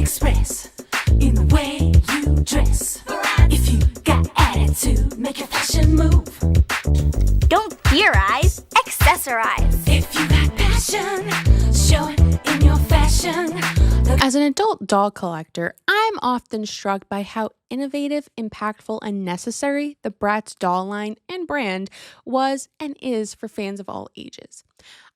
express in the way you dress. If you got attitude, make your fashion move. Don't theorize, accessorize. If you got passion, show it in your fashion. As an adult doll collector, I'm often struck by how innovative, impactful, and necessary the Bratz doll line and brand was and is for fans of all ages.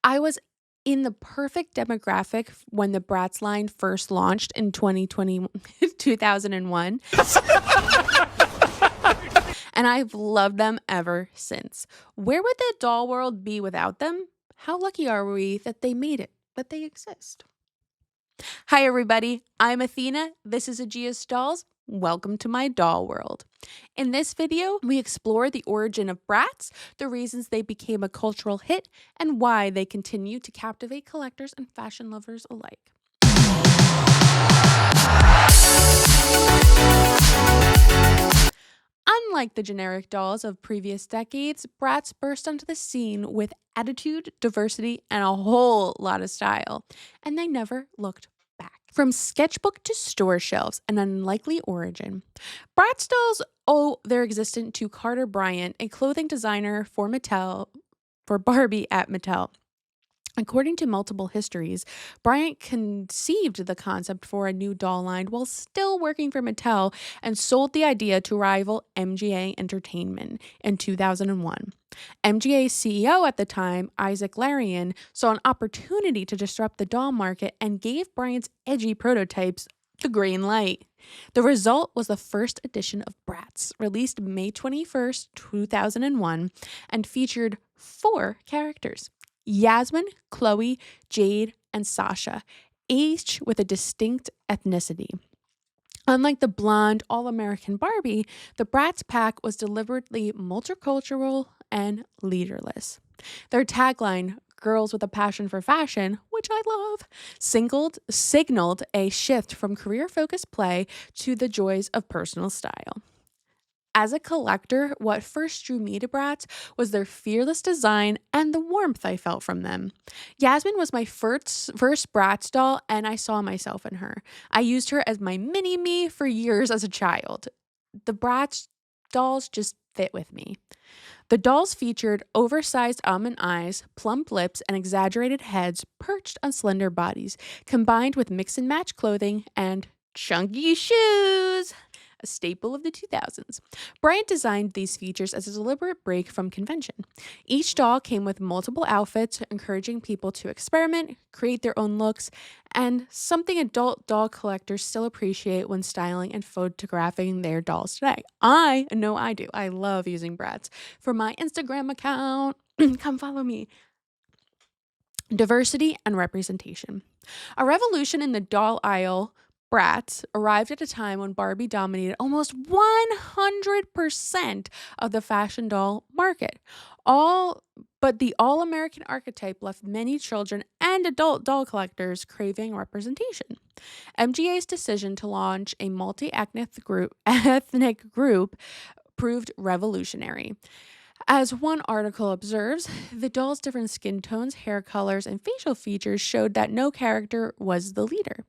I was in the perfect demographic when the Bratz line first launched in 2001. And I've loved them ever since. Where would the doll world be without them? How lucky are we that they made it, that they exist? Hi everybody, I'm Athena, this is Aegeus Dolls. Welcome to my doll world. In this video, we explore the origin of Bratz, the reasons they became a cultural hit, and why they continue to captivate collectors and fashion lovers alike. Unlike the generic dolls of previous decades, Bratz burst onto the scene with attitude, diversity, and a whole lot of style, and they never looked back. From sketchbook to store shelves, an unlikely origin. Bratz dolls owe their existence to Carter Bryant, a clothing designer for Barbie at Mattel. According to multiple histories, Bryant conceived the concept for a new doll line while still working for Mattel and sold the idea to rival MGA Entertainment in 2001. MGA's CEO at the time, Isaac Larian, saw an opportunity to disrupt the doll market and gave Bryant's edgy prototypes the green light. The result was the first edition of Bratz, released May 21st, 2001, and featured 4 characters: Yasmin, Chloe, Jade, and Sasha, each with a distinct ethnicity. Unlike the blonde, all-American Barbie, the Bratz pack was deliberately multicultural and leaderless. Their tagline, "Girls with a passion for fashion," which I love, signaled a shift from career-focused play to the joys of personal style. As a collector, what first drew me to Bratz was their fearless design and the warmth I felt from them. Yasmin was my first Bratz doll, and I saw myself in her. I used her as my mini-me for years as a child. The Bratz dolls just fit with me. The dolls featured oversized almond eyes, plump lips, and exaggerated heads perched on slender bodies, combined with mix-and-match clothing and chunky shoes, a staple of the 2000s. Bryant designed these features as a deliberate break from convention. Each doll came with multiple outfits, encouraging people to experiment, create their own looks, and something adult doll collectors still appreciate when styling and photographing their dolls today. I know I do. I love using Bratz for my Instagram account. Come follow me. Diversity and representation. A revolution in the doll aisle, Bratz arrived at a time when Barbie dominated almost 100% of the fashion doll market. But the all-American archetype left many children and adult doll collectors craving representation. MGA's decision to launch a multi-ethnic group proved revolutionary. As one article observes, the dolls' different skin tones, hair colors, and facial features showed that no character was the leader.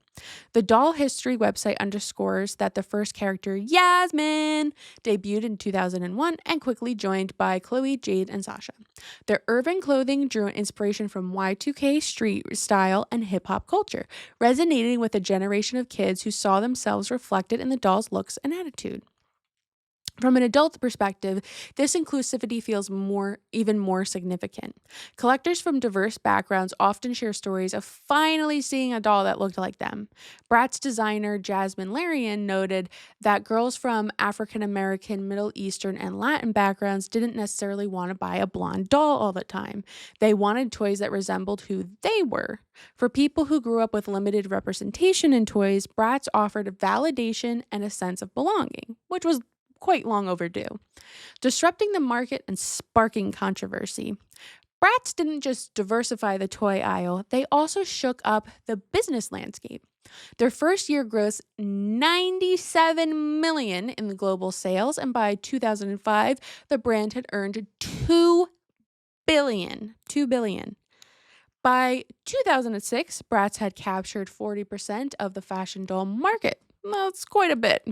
The Doll History website underscores that the first character, Yasmin, debuted in 2001 and quickly joined by Chloe, Jade, and Sasha. Their urban clothing drew inspiration from Y2K street style and hip-hop culture, resonating with a generation of kids who saw themselves reflected in the dolls' looks and attitude. From an adult perspective, this inclusivity feels even more significant. Collectors from diverse backgrounds often share stories of finally seeing a doll that looked like them. Bratz designer Jasmine Larian noted that girls from African American, Middle Eastern, and Latin backgrounds didn't necessarily want to buy a blonde doll all the time. They wanted toys that resembled who they were. For people who grew up with limited representation in toys, Bratz offered validation and a sense of belonging, which was quite long overdue, disrupting the market and sparking controversy. Bratz didn't just diversify the toy aisle, they also shook up the business landscape. Their first year grossed $97 million in the global sales, and by 2005, the brand had earned $2 billion. By 2006, Bratz had captured 40% of the fashion doll market. That's quite a bit.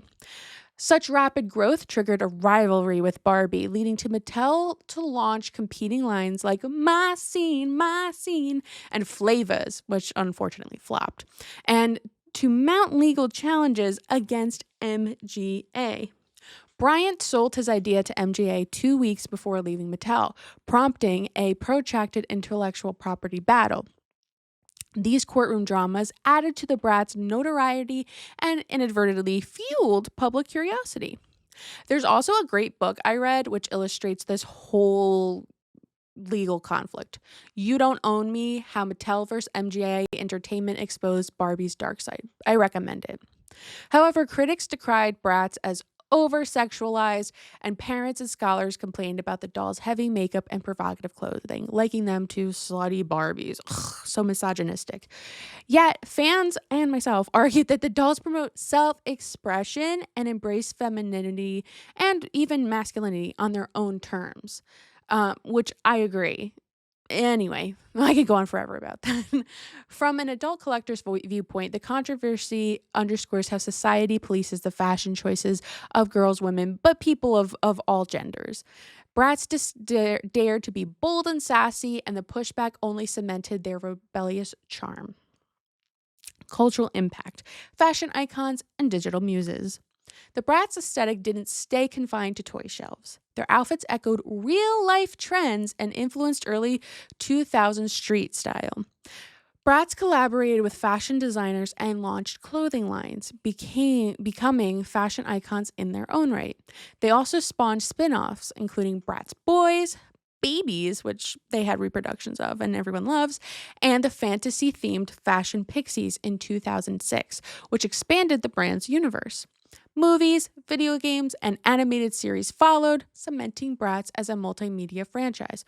Such rapid growth triggered a rivalry with Barbie, leading to Mattel to launch competing lines like My Scene, and Flavas, which unfortunately flopped, and to mount legal challenges against MGA. Bryant sold his idea to MGA 2 weeks before leaving Mattel, prompting a protracted intellectual property battle. These courtroom dramas added to the Bratz notoriety and inadvertently fueled public curiosity. There's also a great book I read which illustrates this whole legal conflict. You Don't Own Me: How Mattel vs. MGA Entertainment Exposed Barbie's Dark Side. I recommend it. However, critics decried Bratz as over-sexualized, and parents and scholars complained about the doll's heavy makeup and provocative clothing, liking them to slutty Barbies. Ugh, so misogynistic. Yet, fans and myself argued that the dolls promote self-expression and embrace femininity and even masculinity on their own terms, which I agree. Anyway, I could go on forever about that. From an adult collector's viewpoint, the controversy underscores how society polices the fashion choices of girls, women, but people of all genders. Bratz dared to be bold and sassy, and the pushback only cemented their rebellious charm. Cultural impact, fashion icons, and digital muses. The Bratz aesthetic didn't stay confined to toy shelves. Their outfits echoed real-life trends and influenced early 2000s street style. Bratz collaborated with fashion designers and launched clothing lines, becoming fashion icons in their own right. They also spawned spin-offs, including Bratz Boys, Babies, which they had reproductions of and everyone loves, and the fantasy-themed Fashion Pixies in 2006, which expanded the brand's universe. Movies, video games, and animated series followed, cementing Bratz as a multimedia franchise.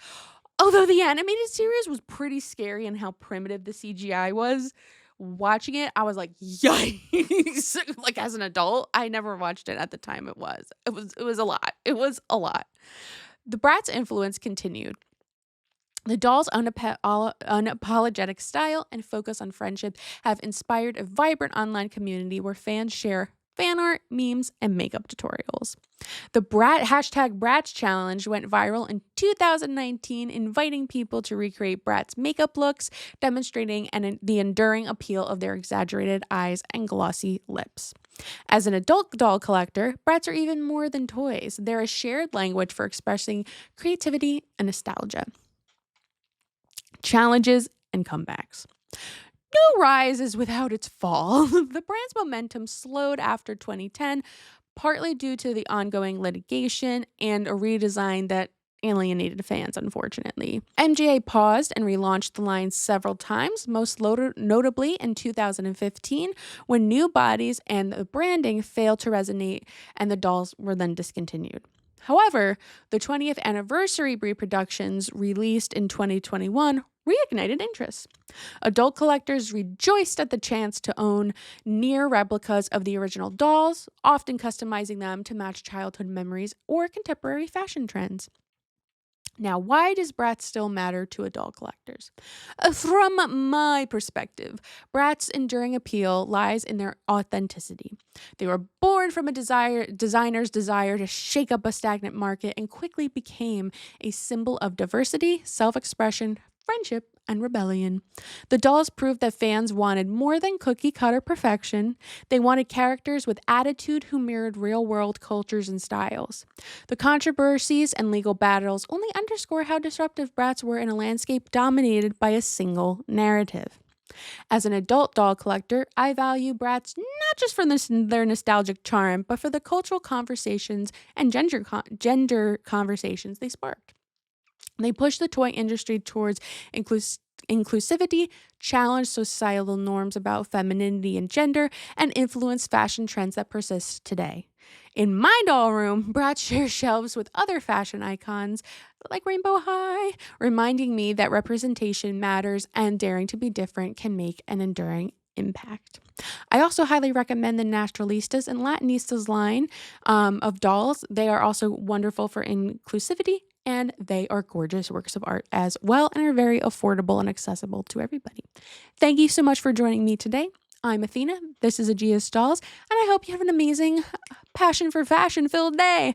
Although the animated series was pretty scary in how primitive the CGI was, watching it, I was like, yikes. Like, as an adult, I never watched it at the time it was. It was a lot. It was a lot. The Bratz influence continued. The doll's unapologetic style and focus on friendship have inspired a vibrant online community where fans share fan art, memes, and makeup tutorials. The #Bratz challenge went viral in 2019, inviting people to recreate Bratz makeup looks, demonstrating the enduring appeal of their exaggerated eyes and glossy lips. As an adult doll collector, Bratz are even more than toys. They're a shared language for expressing creativity and nostalgia. Challenges and comebacks. No rise is without its fall. The brand's momentum slowed after 2010, partly due to the ongoing litigation and a redesign that alienated fans, unfortunately. MGA paused and relaunched the line several times, most notably in 2015, when new bodies and the branding failed to resonate and the dolls were then discontinued. However, the 20th anniversary reproductions released in 2021 reignited interest. Adult collectors rejoiced at the chance to own near replicas of the original dolls, often customizing them to match childhood memories or contemporary fashion trends. Now, why does Bratz still matter to adult collectors? From my perspective, Bratz's enduring appeal lies in their authenticity. They were born from a designer's desire to shake up a stagnant market and quickly became a symbol of diversity, self-expression, friendship, and rebellion. The dolls proved that fans wanted more than cookie-cutter perfection. They wanted characters with attitude who mirrored real-world cultures and styles. The controversies and legal battles only underscore how disruptive Bratz were in a landscape dominated by a single narrative. As an adult doll collector, I value Bratz not just for their nostalgic charm, but for the cultural conversations and gender conversations they sparked. They pushed the toy industry towards inclusivity, challenged societal norms about femininity and gender, and influenced fashion trends that persist today. In my doll room, Bratz shares shelves with other fashion icons like Rainbow High, reminding me that representation matters and daring to be different can make an enduring impact. I also highly recommend the Naturalistas and Latinistas line of dolls. They are also wonderful for inclusivity and they are gorgeous works of art as well and are very affordable and accessible to everybody. Thank you so much for joining me today. I'm Athena. This is Aegea's Dolls, and I hope you have an amazing passion for fashion-filled day.